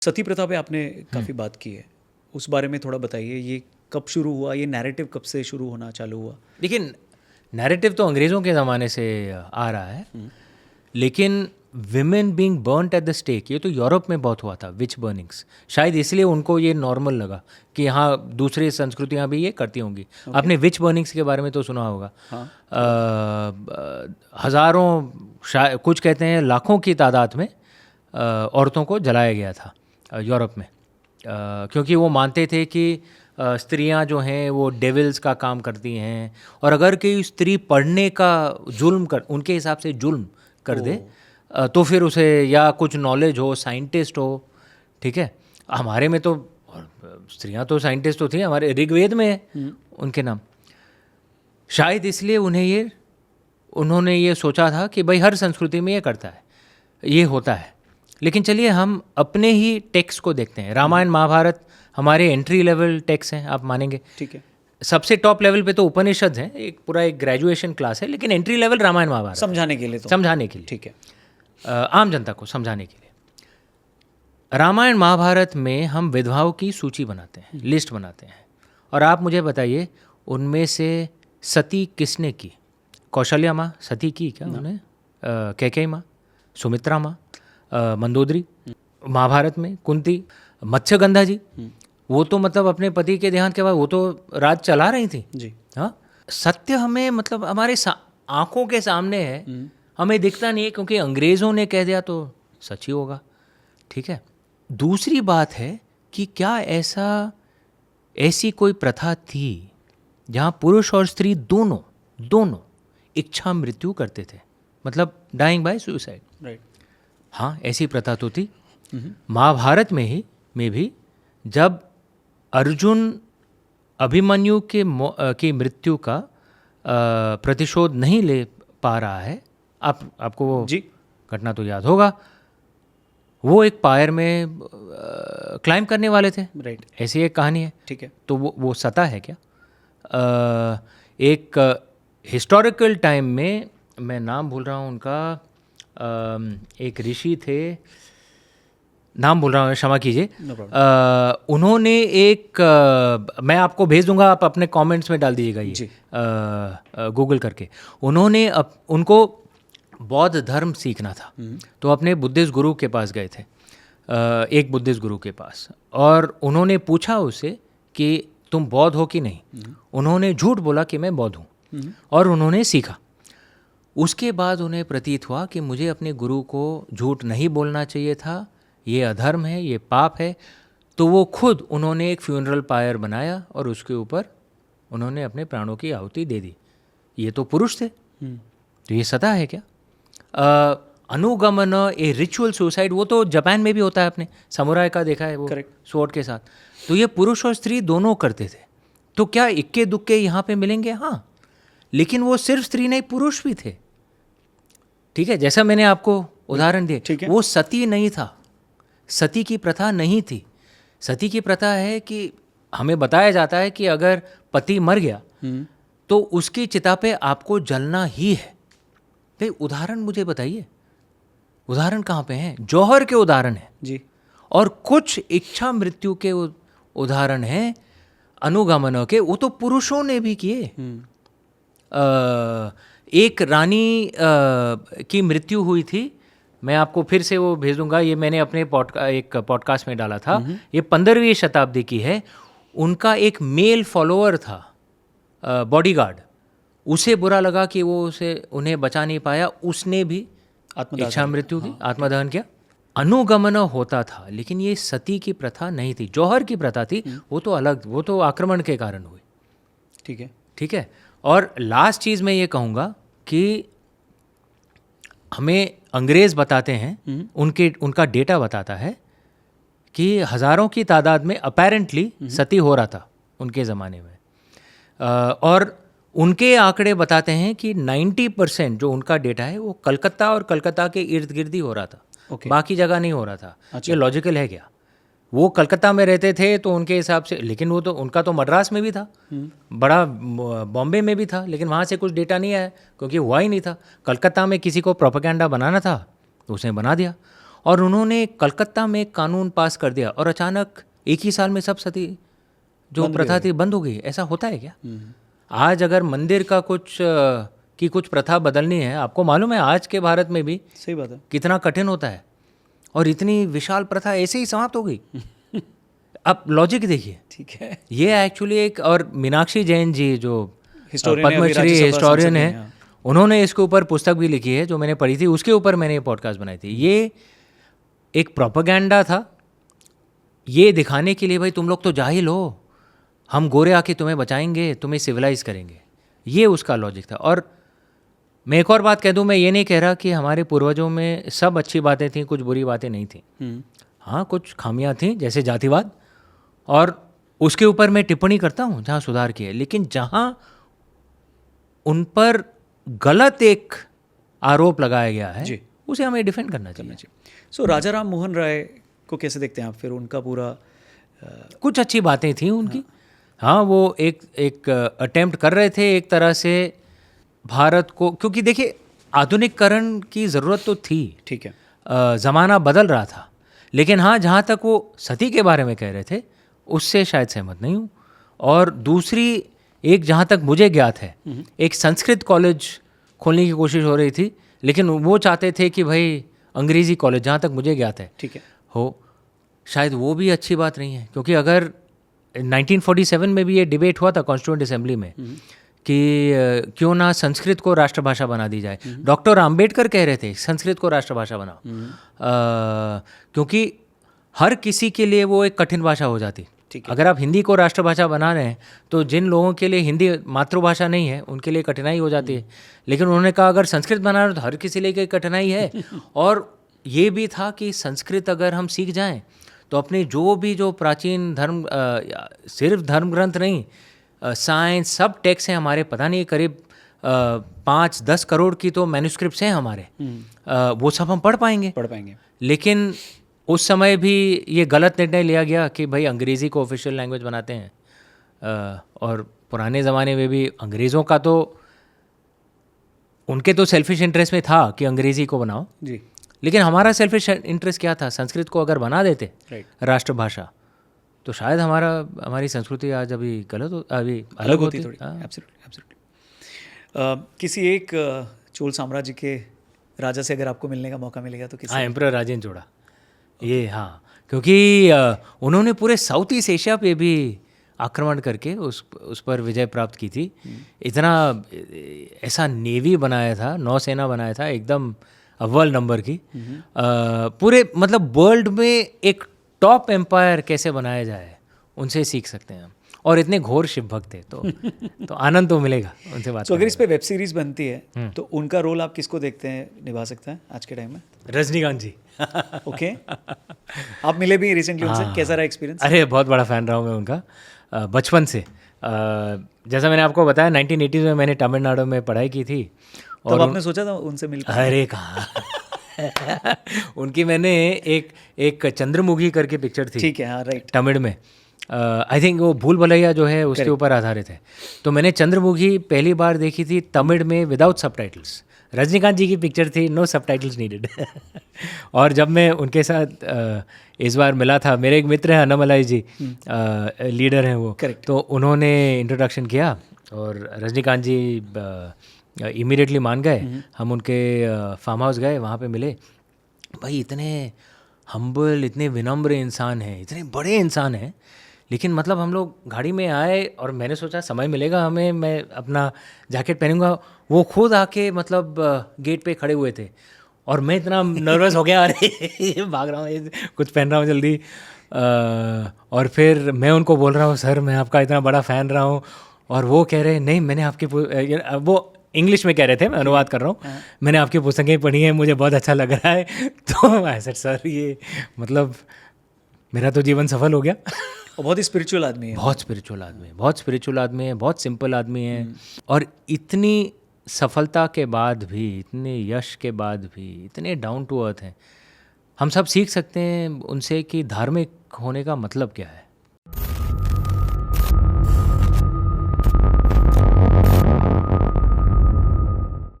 सती प्रथा पे आपने काफ़ी बात की है, उस बारे में थोड़ा बताइए। ये कब शुरू हुआ, ये नैरेटिव कब से शुरू होना चालू हुआ? लेकिन नैरेटिव तो अंग्रेज़ों के ज़माने से आ रहा है, लेकिन women being burned at the stake ये तो यूरोप में बहुत हुआ था, विच बर्निंग्स। शायद इसलिए उनको ये नॉर्मल लगा कि हाँ दूसरी संस्कृतियाँ भी ये करती होंगी। आपने विच बर्निंग्स के बारे में तो सुना होगा। हज़ारों, कुछ कहते हैं लाखों की तादाद में औरतों को जलाया गया था यूरोप में, क्योंकि वो मानते थे कि स्त्रियां जो हैं वो डेविल्स का काम करती हैं, और अगर कोई स्त्री पढ़ने का जुल्म कर, उनके हिसाब से जुल्म कर दे, तो फिर उसे या कुछ नॉलेज हो, साइंटिस्ट हो, ठीक है। हमारे में तो स्त्रियां तो साइंटिस्ट तो थी, हमारे ऋग्वेद में है उनके नाम। शायद इसलिए उन्होंने ये सोचा था कि भाई हर संस्कृति में ये करता है, ये होता है। लेकिन चलिए हम अपने ही टेक्स्ट को देखते हैं। रामायण महाभारत हमारे एंट्री लेवल टेक्स्ट हैं, आप मानेंगे। ठीक है। सबसे टॉप लेवल पे तो उपनिषद हैं, एक पूरा एक ग्रेजुएशन क्लास है, लेकिन एंट्री लेवल रामायण महाभारत समझाने के लिए तो, समझाने के लिए, ठीक है, आम जनता को समझाने के लिए। रामायण महाभारत में हम विधवाओं की सूची बनाते हैं, लिस्ट बनाते हैं, और आप मुझे बताइए उनमें से सती किसने की? कौशल्या माँ सती की क्या उन्हें? कैकेयी माँ, सुमित्रा माँ, मंदोदरी। महाभारत में कुंती, मत्स्यगंधा जी, वो तो मतलब अपने पति के देहांत के बाद वो तो राज चला रही थी जी। हाँ, सत्य हमें मतलब हमारे आंखों के सामने है, हमें दिखता नहीं है, क्योंकि अंग्रेज़ों ने कह दिया तो सच ही होगा, ठीक है। दूसरी बात है कि क्या ऐसी कोई प्रथा थी जहाँ पुरुष और स्त्री दोनों इच्छा मृत्यु करते थे, मतलब डाइंग बाय सुसाइड? राइट। हाँ, ऐसी प्रथा तो थी। महाभारत में भी जब अर्जुन अभिमन्यु की मृत्यु का प्रतिशोध नहीं ले पा रहा है, आपको वो जी घटना तो याद होगा, वो एक पायर में क्लाइंब करने वाले थे। राइट। ऐसी एक कहानी है, ठीक है। तो वो सता है क्या? एक हिस्टोरिकल टाइम में, मैं नाम भूल रहा हूँ उनका, एक ऋषि थे, नाम भूल रहा हूँ, क्षमा कीजिए। उन्होंने मैं आपको भेज दूंगा, आप अपने कमेंट्स में डाल दीजिएगा ये गूगल करके। उन्होंने उनको बौद्ध धर्म सीखना था, तो अपने बुद्धिस्ट गुरु के पास गए थे, एक बुद्धिस्ट गुरु के पास, और उन्होंने पूछा उससे कि तुम बौद्ध हो कि नहीं। उन्होंने झूठ बोला कि मैं बौद्ध हूँ, और उन्होंने सीखा। उसके बाद उन्हें प्रतीत हुआ कि मुझे अपने गुरु को झूठ नहीं बोलना चाहिए था, ये अधर्म है, ये पाप है। तो वो खुद उन्होंने एक फ्यूनरल पायर बनाया और उसके ऊपर उन्होंने अपने प्राणों की आहुति दे दी। ये तो पुरुष थे, तो ये सता है क्या? अनुगमन, ए रिचुअल सुसाइड, वो तो जापान में भी होता है, आपने समुराय का देखा है, वो स्वॉर्ड के साथ। तो ये पुरुष और स्त्री दोनों करते थे। तो क्या इक्के दुक्के यहाँ पे मिलेंगे? हाँ, लेकिन वो सिर्फ स्त्री नहीं, पुरुष भी थे, ठीक है। जैसा मैंने आपको उदाहरण दिए, वो सती नहीं था, सती की प्रथा नहीं थी। सती की प्रथा है कि हमें बताया जाता है कि अगर पति मर गया तो उसकी चिता पे आपको जलना ही है। भाई उदाहरण मुझे बताइए, उदाहरण कहाँ पे हैं? जौहर के उदाहरण हैं जी, और कुछ इच्छा मृत्यु के उदाहरण हैं अनुगमनों के, वो तो पुरुषों ने भी किए। एक रानी की मृत्यु हुई थी, मैं आपको फिर से वो भेजूंगा, ये मैंने अपने एक पॉडकास्ट में डाला था। ये 15वीं शताब्दी की है। उनका एक मेल फॉलोअर था, बॉडीगार्ड, उसे बुरा लगा कि वो उन्हें बचा नहीं पाया, उसने भी इच्छा मृत्यु की, आत्मदहन किया। अनुगमन होता था, लेकिन ये सती की प्रथा नहीं थी। जौहर की प्रथा थी, वो तो अलग, वो तो आक्रमण के कारण हुई, ठीक है। और लास्ट चीज़ मैं ये कहूँगा कि हमें अंग्रेज़ बताते हैं, उनका डेटा बताता है कि हज़ारों की तादाद में अपेरेंटली सती हो रहा था उनके ज़माने में, और उनके आंकड़े बताते हैं कि 90% जो उनका डेटा है वो कलकत्ता और कलकत्ता के इर्द गिर्द ही हो रहा था, बाकी जगह नहीं हो रहा था। ये लॉजिकल है क्या? वो कलकत्ता में रहते थे तो उनके हिसाब से, लेकिन वो तो उनका तो मद्रास में भी था, बड़ा बॉम्बे में भी था, लेकिन वहाँ से कुछ डेटा नहीं आया क्योंकि हुआ ही नहीं था। कलकत्ता में किसी को प्रोपेगेंडा बनाना था तो उसने बना दिया। और उन्होंने कलकत्ता में एक कानून पास कर दिया और अचानक एक ही साल में सब सती जो प्रथा थी बंद हो गई। ऐसा होता है क्या? आज अगर मंदिर का कुछ प्रथा बदलनी है, आपको मालूम है आज के भारत में भी सही बात है, कितना कठिन होता है, और इतनी विशाल प्रथा ऐसे ही समाप्त हो गई। अब लॉजिक देखिए, ठीक है। ये एक्चुअली एक, और मीनाक्षी जैन जी जो हिस्टोरियन है, अभी पद्मश्री राज्यसभा हिस्टोरियन सांसद है, हैं, उन्होंने इसके ऊपर पुस्तक भी लिखी है जो मैंने पढ़ी थी, उसके ऊपर मैंने ये पॉडकास्ट बनाई थी। ये एक प्रोपेगेंडा था ये दिखाने के लिए, भाई तुम लोग तो जाहिल हो, हम गोरे आके तुम्हें बचाएंगे, तुम्हें सिविलाइज करेंगे, ये उसका लॉजिक था। और मैं एक और बात कह दूं, मैं ये नहीं कह रहा कि हमारे पूर्वजों में सब अच्छी बातें थीं, कुछ बुरी बातें नहीं थीं। हाँ, कुछ खामियां थीं जैसे जातिवाद, और उसके ऊपर मैं टिप्पणी करता हूँ जहाँ सुधार की है, लेकिन जहाँ उन पर गलत एक आरोप लगाया गया है जी, उसे हमें डिफेंड करना चाहिए। सो राजा राम मोहन राय को कैसे देखते हैं आप? फिर उनका पूरा कुछ अच्छी बातें थी उनकी। हाँ, वो एक अटेम्प्ट कर रहे थे एक तरह से भारत को, क्योंकि देखिए आधुनिकरण की ज़रूरत तो थी, ठीक है, ज़माना बदल रहा था, लेकिन हाँ, जहाँ तक वो सती के बारे में कह रहे थे उससे शायद सहमत नहीं हूँ। और दूसरी एक, जहाँ तक मुझे ज्ञात है, एक संस्कृत कॉलेज खोलने की कोशिश हो रही थी, लेकिन वो चाहते थे कि भाई अंग्रेज़ी कॉलेज, जहाँ तक मुझे ज्ञात है, ठीक है, हो। शायद वो भी अच्छी बात नहीं है, क्योंकि अगर 1947 में भी ये डिबेट हुआ था कॉन्स्टिट्यूएंट असेंबली में कि क्यों ना संस्कृत को राष्ट्रभाषा बना दी जाए। डॉक्टर आम्बेडकर कह रहे थे संस्कृत को राष्ट्रभाषा बनाओ, क्योंकि हर किसी के लिए वो एक कठिन भाषा हो जाती। अगर आप हिंदी को राष्ट्रभाषा बना रहे हैं तो जिन लोगों के लिए हिंदी मातृभाषा नहीं है उनके लिए कठिनाई हो जाती है, लेकिन उन्होंने कहा अगर संस्कृत बना रहे हो तो हर किसी लिए कठिनाई है। और ये भी था कि संस्कृत अगर हम सीख जाएं तो अपने जो प्राचीन धर्म, सिर्फ धर्म ग्रंथ नहीं, साइंस, सब टेक्स्ट हैं हमारे, पता नहीं करीब 5-10 करोड़ की तो मैन्युस्क्रिप्ट्स हैं हमारे, वो सब हम पढ़ पाएंगे। लेकिन उस समय भी ये गलत निर्णय लिया गया कि भाई अंग्रेज़ी को ऑफिशियल लैंग्वेज बनाते हैं, और पुराने ज़माने में भी अंग्रेज़ों का तो, उनके तो सेल्फिश इंटरेस्ट में था कि अंग्रेज़ी को बनाओ जी, लेकिन हमारा सेल्फिश इंटरेस्ट क्या था? संस्कृत को अगर बना देते राष्ट्रभाषा तो शायद हमारी संस्कृति आज अभी अभी अलग होती थोड़ी। एब्सोल्युटली। किसी एक चोल साम्राज्य के राजा से अगर आपको मिलने का मौका मिलेगा तो किसी? हाँ, एम्परर राजेंद्र चोड़ा। ये हाँ, क्योंकि उन्होंने पूरे साउथ ईस्ट एशिया पे भी आक्रमण करके उस पर विजय प्राप्त की थी। इतना ऐसा नेवी बनाया था, नौसेना बनाया था एकदम अव्वल नंबर की। पूरे मतलब वर्ल्ड में एक टॉप एम्पायर कैसे बनाया जाए उनसे सीख सकते हैं हम, और इतने घोर शिव भक्त थे तो आनंद तो मिलेगा उनसे बात। तो अगर इस पे वेब सीरीज बनती है तो उनका रोल आप किसको देखते हैं निभा सकते हैं आज के टाइम में? रजनीकांत जी। ओके, आप मिले भी रिसेंटली उनसे, कैसा रहा एक्सपीरियंस? अरे बहुत बड़ा फ़ैन रहा हूँ मैं उनका बचपन से। जैसा मैंने आपको बताया 1980s में मैंने तमिलनाडु में पढ़ाई की थी, और आपने सोचा था उनसे मिल? अरे कहाँ उनकी मैंने एक चंद्रमुखी करके पिक्चर थी, ठीक है, हाँ, राइट, तमिल में, आई थिंक वो भूल भुलैया जो है उसके ऊपर आधारित है। तो मैंने चंद्रमुखी पहली बार देखी थी तमिल में विदाउट सबटाइटल्स। रजनीकांत जी की पिक्चर थी, नो सबटाइटल्स नीडेड। और जब मैं उनके साथ इस बार मिला था, मेरे एक मित्र हैं अनामलाई जी, लीडर हैं वो, तो उन्होंने इंट्रोडक्शन किया और रजनीकांत जी इमीडिएटली मान गए। हम उनके फार्म हाउस गए, वहाँ पे मिले। भाई इतने हम्बल, इतने विनम्र इंसान हैं, इतने बड़े इंसान हैं, लेकिन मतलब हम लोग गाड़ी में आए और मैंने सोचा समय मिलेगा हमें, मैं अपना जैकेट पहनूंगा। वो खुद आके मतलब गेट पे खड़े हुए थे और मैं इतना नर्वस हो गया, अरे भाग रहा हूँ, कुछ पहन रहा हूँ जल्दी। और फिर मैं उनको बोल रहा हूँ सर मैं आपका इतना बड़ा फ़ैन रहा हूँ, और वो कह रहे नहीं मैंने आपकी, वो इंग्लिश में कह रहे थे, मैं अनुवाद कर रहा हूँ, मैंने आपकी पुस्तकें पढ़ी हैं, मुझे बहुत अच्छा लग रहा है। तो ऐसा सर ये मतलब मेरा तो जीवन सफल हो गया। और बहुत ही स्पिरिचुअल आदमी है, बहुत स्पिरिचुअल आदमी है, बहुत स्पिरिचुअल आदमी है, बहुत सिंपल आदमी है। और इतनी सफलता के बाद भी, इतने यश के बाद भी इतने डाउन टू अर्थ हैं। हम सब सीख सकते हैं उनसे कि धार्मिक होने का मतलब क्या है।